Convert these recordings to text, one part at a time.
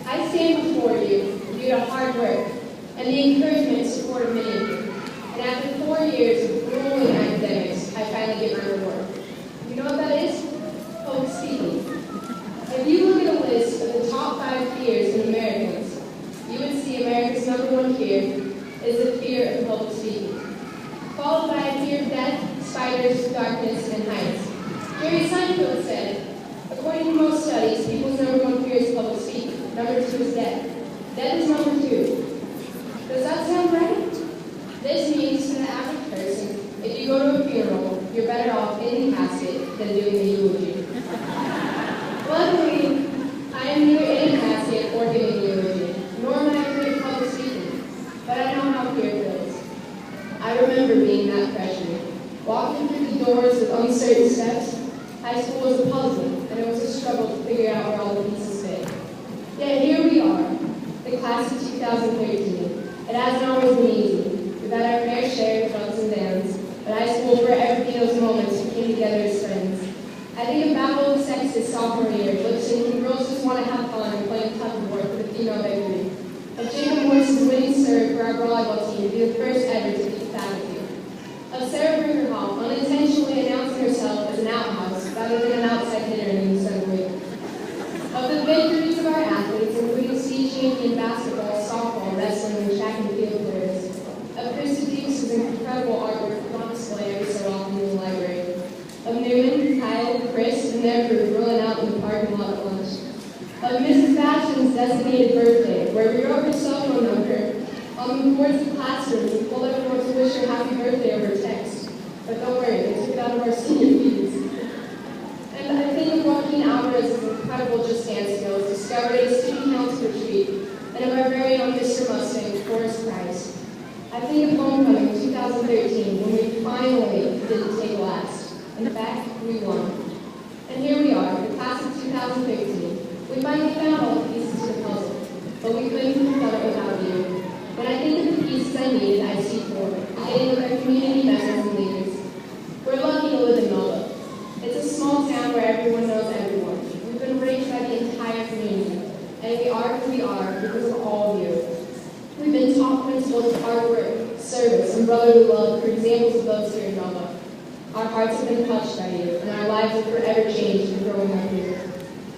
I stand before you due to hard work and the encouragement and support of many of you. And after 4 years of grueling academics, I finally get my reward. You know what that is? Public speaking. If you look at a list of the top 5 fears in Americans, you would see America's #1 fear is the fear of public speaking, followed by a fear of death, spiders, darkness, and heights. Jerry Seinfeld said, according to most studies, people's #1 fear is public speaking. #2 is death. Death is #2. Does that sound right? This means to the average person, if you go to a funeral, you're better off in the casket than doing the eulogy. Luckily, I am neither in a casket or giving a eulogy, nor am I afraid of public speaking, but I know how fear feels. I remember being that freshman, walking through the doors with uncertain steps. High school was a puzzle, and it was a struggle to figure out where all the pieces fit. Yet here we are, the class of 2013. It hasn't always been easy. We've had our fair share of ups and downs, but high school forever be those moments we came together as friends. I think of Battle of the Sexes sophomore year, lip syncing Girls Just Want to Have Fun and playing tug of war for the female victory. Of Jacob Morris's winning serve for our volleyball team to be the first ever to beat the faculty. Of Sarah Brinkerhoff unintentionally announcing herself as an outhouse rather than an outside hitter in the assembly. Of the victories of our athletes, including state champion basketball, softball, wrestling, and track and field players. Of Krista Dukes' incredible artwork on display every so often in the library. Of Newman, Kyle, Chris, and their crew rolling out in the parking lot at lunch. Of Mrs. Bastion's designated birthday, where we wrote her cell phone number on the boards of classrooms and told everyone to wish her happy birthday over text. But don't worry, they took it out of our senior fees. And I think of Joaquin Alvarez's incredible Just Dance skills discovered at a student council retreat, and of our very own Mr. Mustang, Forrest Price. I think of homecoming in 2013 when we finally didn't take last. In fact, we won. And here we are, the class of 2015. We finally found all the pieces to the puzzle, but we couldn't have done it without you. When I think of the pieces I needed, I see four, beginning with our community members and leaders. We're lucky to live in Nova. It's a small town where everyone knows everyone. We've been raised by the entire community, and we are who we are because of all of you. We've been taught principles of hard work, service, and brotherly love through examples of those here in Nova. Our hearts have been touched by you, and our lives have forever changed in growing up here.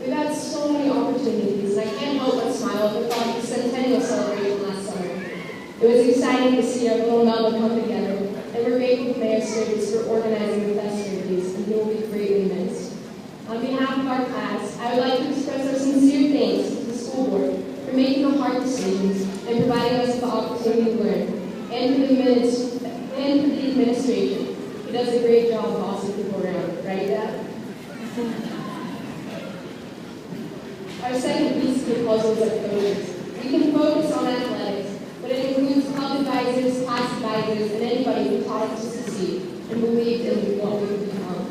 We've had so many opportunities, and I can't help but smile at the thought of the centennial celebration last summer. It was exciting to see our little Nova come together, and we're grateful to Mayor Sturgis for organizing the festivities, and he will be greatly missed. On behalf of our class, I would like to express our sincere thanks to the school board for making the hard decisions and providing us the opportunity to learn, and for the administration. He does a great job bossing people around, right, Dad? Our second piece of the puzzle is our coaches. We can focus on athletics, but it includes club advisors, class advisors, and anybody who taught us to succeed and believed in what we would become.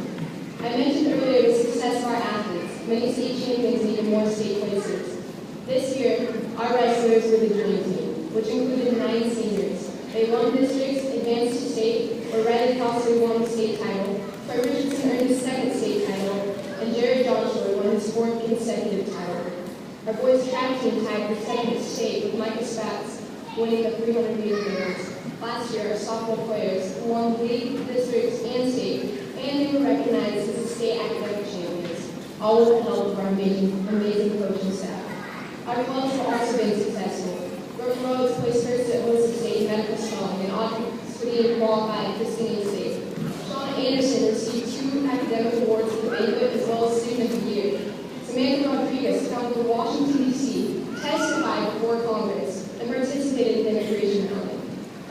I mentioned earlier the success of our athletes, many state champions and even more state placers. This year, our wrestlers were the dream team, which included 9 seniors. They won districts, advanced to state, where Riley Foster won the state title, Troy Richardson earned his 2nd state title, and Jared Joshua won his 4th consecutive title. Our boys track team tied for 2nd state with Micah Spatz winning the 300-meter games. Last year, our softball players won league, districts, and state, and they were recognized as the state academic champions, all with the help of our amazing coaching staff. Our clubs have also been successful. Broken Roads placed first at Wilson State medical song, and Audrey Sweeney qualified for singing state. Shauna Anderson received 2 academic awards at the banquet as well as Student of the Year. Samantha Rodriguez traveled to Washington, D.C., testified before Congress, and participated in the immigration rally.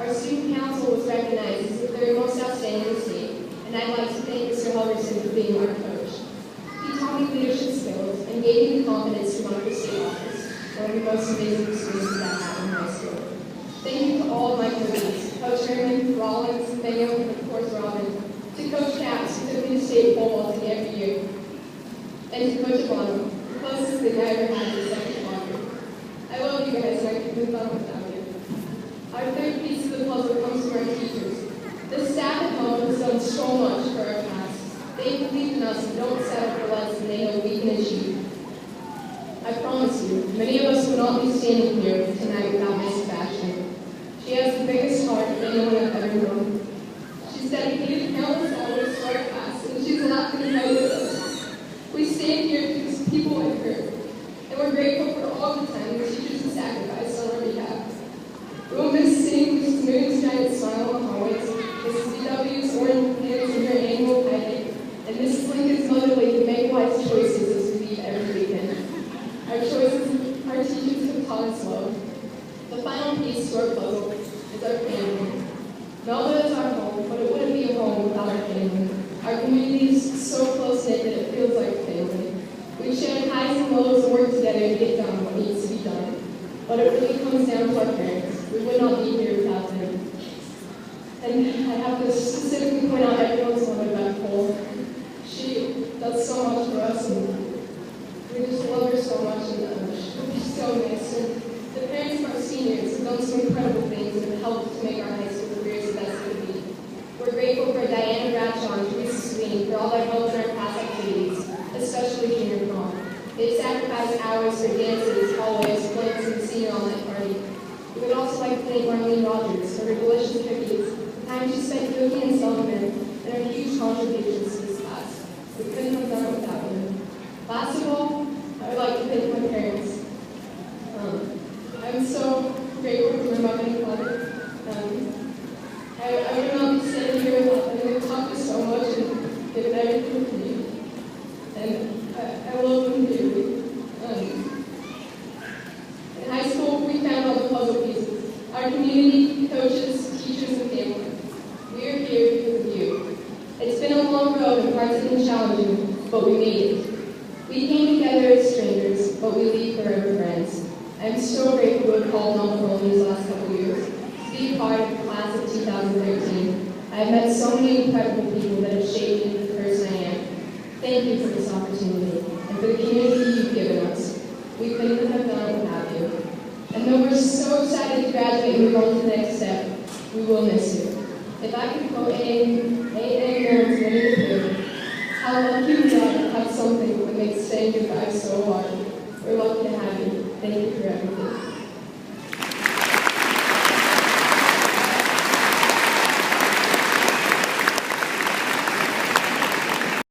Our student council was recognized as the 3rd most outstanding in the state, and I'd like to thank Mr. Helgerson for being our coach. He taught me leadership skills and gave me the confidence to run for state office, one of the most amazing experiences I've had in high school. Thank you to all of my coaches, Coach Herman, Rollins, Mayo, and of course Robin, to Coach Caps, who took me to state pole vaulting every year, and to Coach Abano, the closest thing I ever had to second walker. I love you guys, and I could move on without you. Our 3rd piece of the puzzle comes from our teachers. The staff at home has done so much for our class. They believe in us and don't settle for less than they know we can achieve. I promise you, many of us will not be standing here tonight without Miss Sebastian. She has the biggest heart of anyone I've ever known. She's dedicated countless hours to our class, and she's laughed and played with us. We stand here because of people like her, and we're grateful for all the time the teachers have sacrificed on our behalf. We will miss seeing Mrs. Moon's giant smile on the hallways, Mrs. DW's orange hands in her annual picnic, and Mrs. Lincoln's motherly make wise choices as we leave every weekend. Our choices, our teachers have taught us love. The final piece to our puzzle is our family. Melba is our home, but it wouldn't be a home without our family. Our community is so close-knit that it feels like family. We've shared highs and lows and worked together to get done what needs to be done. But it really comes down to our parents. We would not be here without them. And I have to specifically point out everyone's mother, Beth Cole. She does so much for us, and we just love her so much, and she'll be so missed. And the parents of our seniors have done some incredible things and have helped to make our high school careers the best it could be. We're grateful for Diana Bradshaw and Teresa Sweeney for all their help in our class activities, especially junior prom. They've sacrificed hours for dances, hallways, plays, and the senior all-night party. We would also like to thank Marlene Rogers for her delicious cookies, the time she spent cooking and selling them, and her huge contributions to this class. We couldn't have done it without them. Last of all, I would like to thank my parents. I'm so grateful for my mother and father. I would not be standing here without them. They've taught me so much and given everything to me. And I love them dearly. In high school, we found all the puzzle pieces. Our community, coaches, teachers, and family. We are here because of you. It's been a long road and parts have been challenging, but we made it. We came together as strangers, but we leave forever friends. I'm so grateful to have called Mount Pearl these last couple of years, to be a part of the class of 2013. I have met so many incredible people that have shaped me into the person I am. Thank you for this opportunity, and for the community you've given us. We couldn't have done it without you. And though we're so excited to graduate and move on to the next step, we will miss you. If I could quote A.M. Milne's Winnie the Pooh, how lucky we are to have something that makes saying goodbye so hard. We're lucky to have you. Thank you for everything.